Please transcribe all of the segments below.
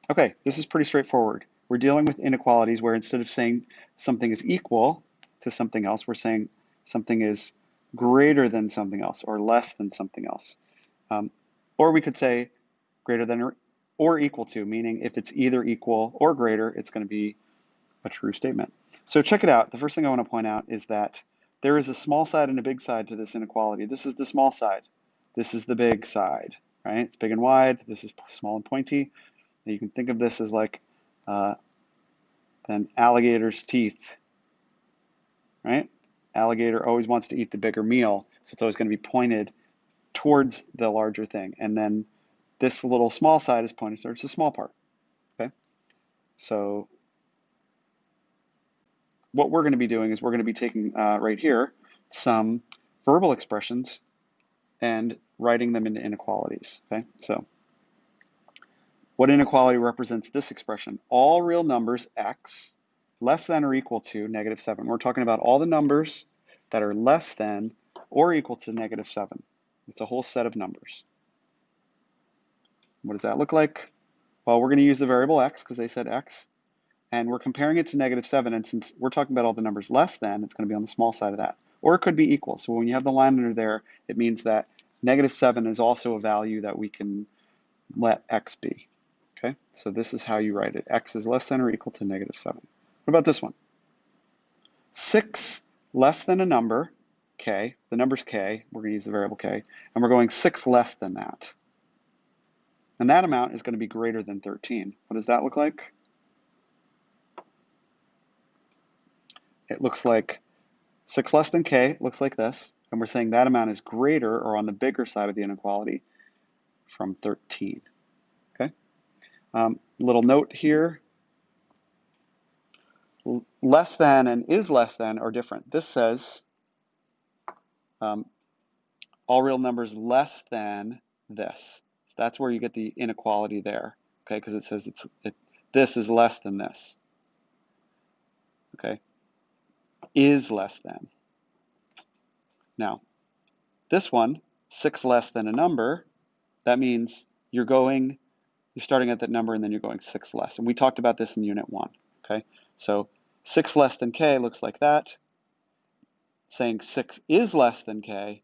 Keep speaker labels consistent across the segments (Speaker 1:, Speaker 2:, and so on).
Speaker 1: Okay, this is pretty straightforward. We're dealing with inequalities where instead of saying something is equal to something else, we're saying something is greater than something else or less than something else. Um, or we could say greater than or equal to, meaning if it's either equal or greater, it's going to be a true statement. So check it out. The first thing I want to point out is that there is a small side and a big side to this inequality. This is the small side. This is the big side, right? It's big and wide. This is small and pointy. You can think of this as like an alligator's teeth, right? Alligator always wants to eat the bigger meal, so it's always going to be pointed towards the larger thing. And then this little small side is pointed towards the small part, okay? So what we're going to be doing is we're going to be taking right here some verbal expressions and writing them into inequalities, okay? So what inequality represents this expression? All real numbers x less than or equal to -7. We're talking about all the numbers that are less than or equal to -7. It's a whole set of numbers. What does that look like? Well, we're going to use the variable x because they said x, and we're comparing it to -7, and since we're talking about all the numbers less than, it's going to be on the small side of that. Or it could be equal. So when you have the line under there, it means that -7 is also a value that we can let x be. Okay, so this is how you write it. X is less than or equal to -7. What about this one? 6 less than a number, k, the number's k, we're going to use the variable k, and we're going 6 less than that. And that amount is going to be greater than 13. What does that look like? It looks like 6 less than k looks like this, and we're saying that amount is greater or on the bigger side of the inequality from 13. Okay? Little note here, less than and is less than are different. This says all real numbers less than this. So that's where you get the inequality there, okay? Because it says this is less than this, okay? Is less than. Now, this one, 6 less than a number, that means you're starting at that number and then you're going 6 less. And we talked about this in Unit 1, okay? So 6 less than k looks like that. Saying 6 is less than k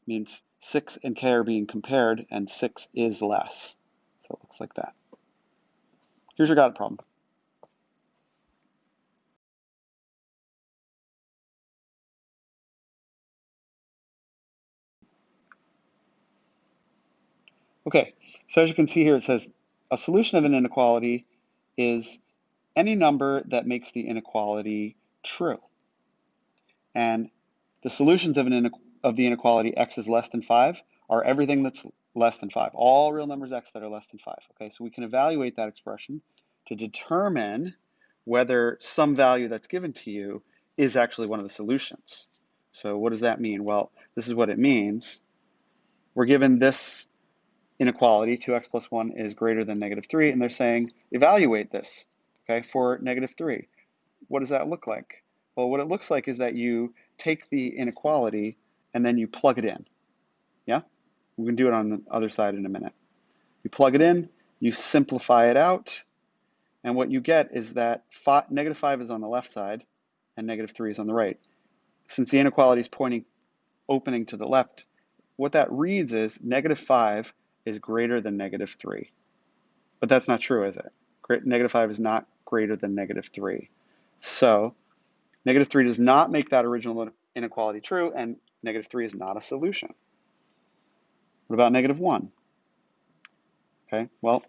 Speaker 1: means 6 and k are being compared and 6 is less. So it looks like that. Here's your got it problem. Okay, so as you can see here, it says a solution of an inequality is any number that makes the inequality true. And the solutions of the inequality x is less than 5 are everything that's less than 5. All real numbers x that are less than 5. Okay, so we can evaluate that expression to determine whether some value that's given to you is actually one of the solutions. So what does that mean? Well, this is what it means. We're given this inequality, 2x plus 1 is greater than -3, and they're saying evaluate this, okay, for -3. What does that look like? Well, what it looks like is that you take the inequality and then you plug it in. Yeah? We can do it on the other side in a minute. You plug it in, you simplify it out, and what you get is that -5 is on the left side and -3 is on the right. Since the inequality is opening to the left, what that reads is -5 is greater than -3. But that's not true, is it? -5 is not greater than -3. So -3 does not make that original inequality true, and -3 is not a solution. What about -1? Okay, well,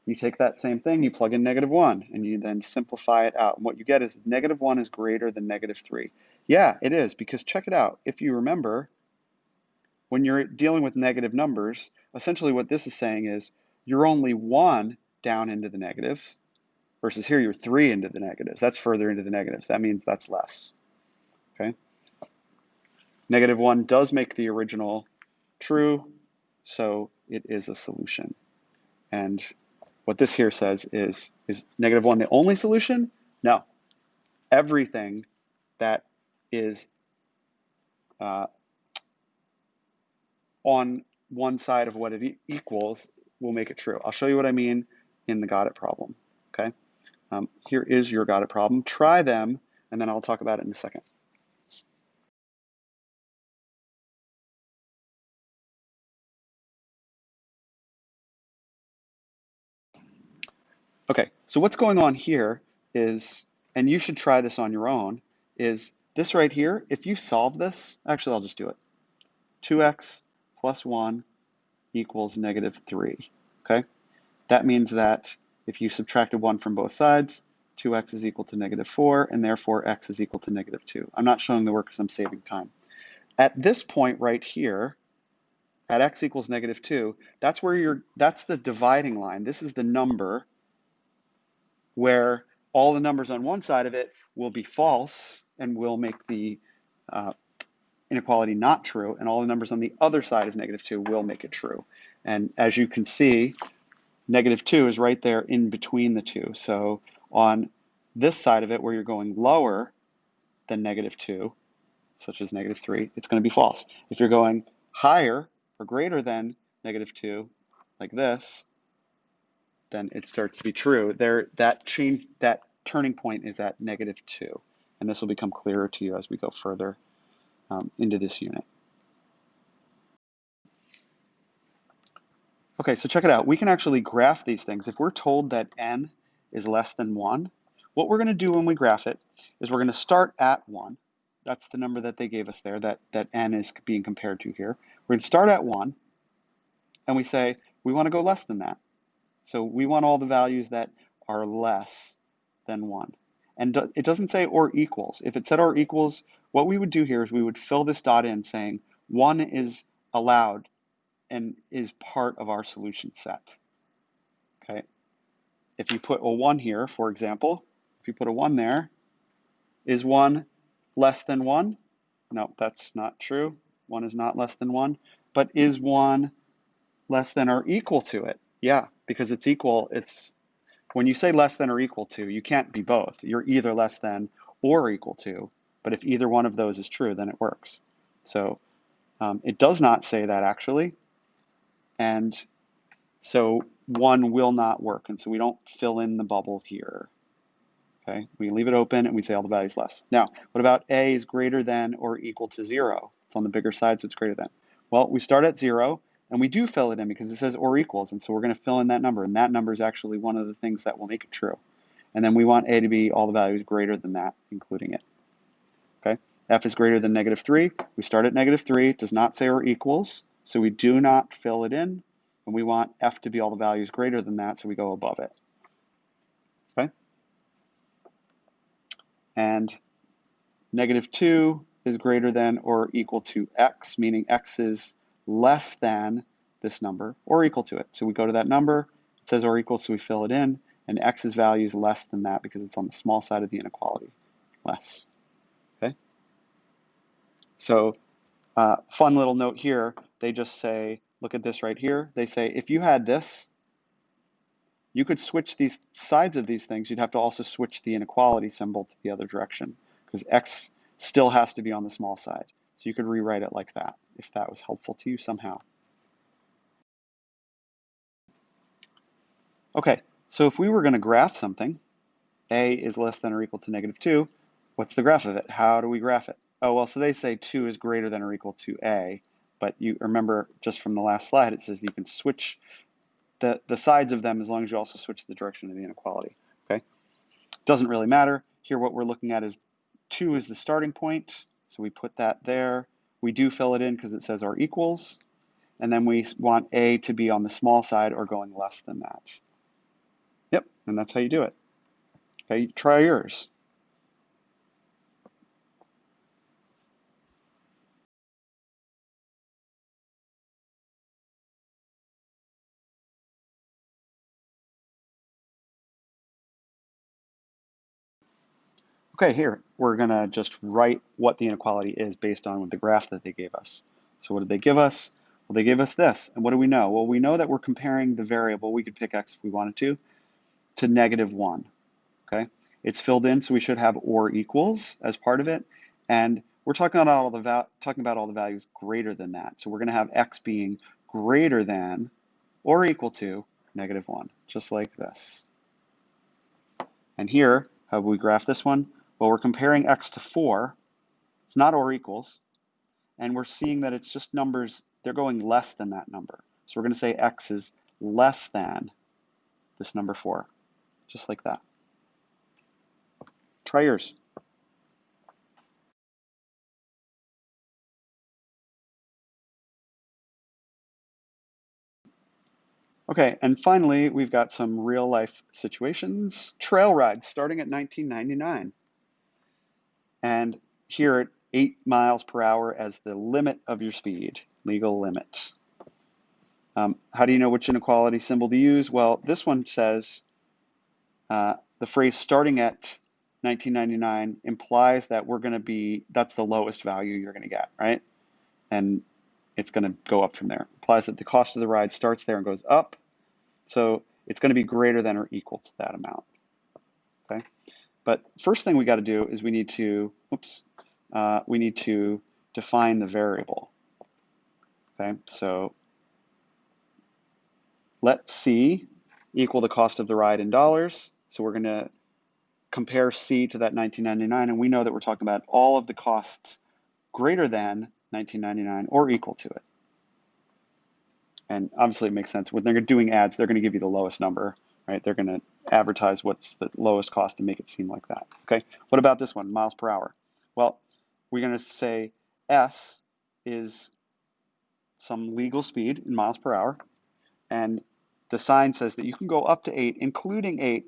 Speaker 1: you take that same thing, you plug in -1, and you then simplify it out. And what you get is -1 is greater than -3. Yeah, it is, because check it out. If you remember, when you're dealing with negative numbers, essentially what this is saying is you're only 1 down into the negatives, versus here you're 3 into the negatives. That's further into the negatives. That means that's less. Okay? -1 does make the original true, so it is a solution. And what this here says is -1 the only solution? No. Everything that is on one side of what it equals will make it true. I'll show you what I mean in the got it problem, okay? Here is your got it problem. Try them, and then I'll talk about it in a second. Okay, so what's going on here is, and you should try this on your own, is this right here. If you solve this, actually I'll just do it. 2x plus 1 equals -3, okay? That means that if you subtracted 1 from both sides, 2x is equal to -4, and therefore x is equal to -2. I'm not showing the work because I'm saving time. At this point right here, at x equals -2, that's the dividing line. This is the number where all the numbers on one side of it will be false and will make the uh, inequality not true, and all the numbers on the other side of -2 will make it true. And as you can see, -2 is right there in between the two. So on this side of it, where you're going lower than -2, such as -3, it's going to be false. If you're going higher or greater than -2, like this, then it starts to be true. That turning point is at -2, and this will become clearer to you as we go further into this unit. Okay, so check it out. We can actually graph these things. If we're told that n is less than 1, what we're going to do when we graph it is we're going to start at 1. That's the number that they gave us there, that n is being compared to here. We're going to start at 1, and we say we want to go less than that. So we want all the values that are less than 1. And it doesn't say or equals. If it said or equals, what we would do here is we would fill this dot in saying 1 is allowed and is part of our solution set. Okay. If you put a 1 here, for example, if you put a 1 there, is 1 less than 1? No, that's not true. 1 is not less than 1. But is 1 less than or equal to it? Yeah, because it's equal. When you say less than or equal to, you can't be both. You're either less than or equal to. But if either one of those is true, then it works. So it does not say that actually. And so 1 will not work. And so we don't fill in the bubble here. Okay, we leave it open and we say all the values less. Now, what about a is greater than or equal to 0? It's on the bigger side, so it's greater than. Well, we start at 0, and we do fill it in because it says or equals, and so we're going to fill in that number, and that number is actually one of the things that will make it true. And then we want a to be all the values greater than that, including it. Okay, f is greater than -3. We start at -3. It does not say or equals, so we do not fill it in, and we want f to be all the values greater than that, so we go above it. Okay. And -2 is greater than or equal to x, meaning x is less than this number or equal to it. So we go to that number, it says or equal, so we fill it in, and x's value is less than that because it's on the small side of the inequality, less. Okay. So fun little note here, they just say, look at this right here. They say if you had this, you could switch these sides of these things. You'd have to also switch the inequality symbol to the other direction because x still has to be on the small side. So you could rewrite it like that if that was helpful to you somehow. Okay, so if we were going to graph something, a is less than or equal to -2, what's the graph of it? How do we graph it? Oh, well, so they say 2 is greater than or equal to a, but you remember just from the last slide, it says you can switch the sides of them as long as you also switch the direction of the inequality. Okay, doesn't really matter. Here what we're looking at is 2 is the starting point, so we put that there. We do fill it in because it says or equals, and then we want a to be on the small side or going less than that. Yep, and that's how you do it. Okay, try yours. Okay, here, we're gonna just write what the inequality is based on the graph that they gave us. So what did they give us? Well, they gave us this, and what do we know? Well, we know that we're comparing the variable, we could pick x if we wanted to -1, okay? It's filled in, so we should have or equals as part of it, and we're talking about all the values greater than that. So we're gonna have x being greater than or equal to -1, just like this. And here, how we graph this one? Well, we're comparing x to 4. It's not or equals. And we're seeing that it's just numbers, they're going less than that number. So we're going to say x is less than this number 4, just like that. Try yours. Okay, and finally, we've got some real life situations. Trail rides starting at 1999. And here at 8 miles per hour as the limit of your speed, legal limit. How do you know which inequality symbol to use? Well, this one says the phrase starting at 1999 implies that we're going to be, that's the lowest value you're going to get, right? And it's going to go up from there. It implies that the cost of the ride starts there and goes up. So it's going to be greater than or equal to that amount, okay? But first thing we got to do is we need to, we need to define the variable, okay? So let C equal the cost of the ride in dollars. So we're going to compare C to that 1999, and we know that we're talking about all of the costs greater than 1999 or equal to it. And obviously it makes sense. When they're doing ads, they're going to give you the lowest number, right? They're going to advertise what's the lowest cost and make it seem like that, okay? What about this one, miles per hour? Well, we're going to say S is some legal speed in miles per hour, and the sign says that you can go up to 8, including 8,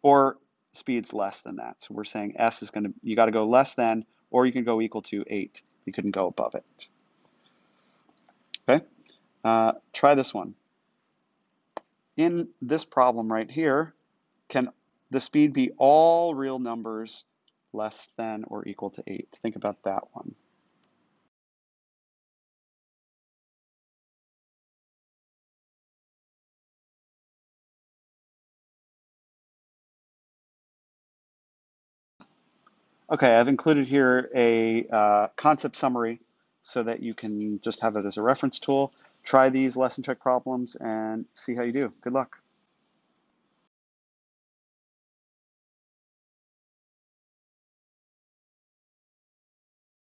Speaker 1: or speeds less than that. So we're saying S is going to, you got to go less than, or you can go equal to 8. You couldn't go above it. Okay, try this one. In this problem right here, can the speed be all real numbers less than or equal to 8? Think about that one. Okay, I've included here a concept summary so that you can just have it as a reference tool. Try these lesson check problems and see how you do. Good luck.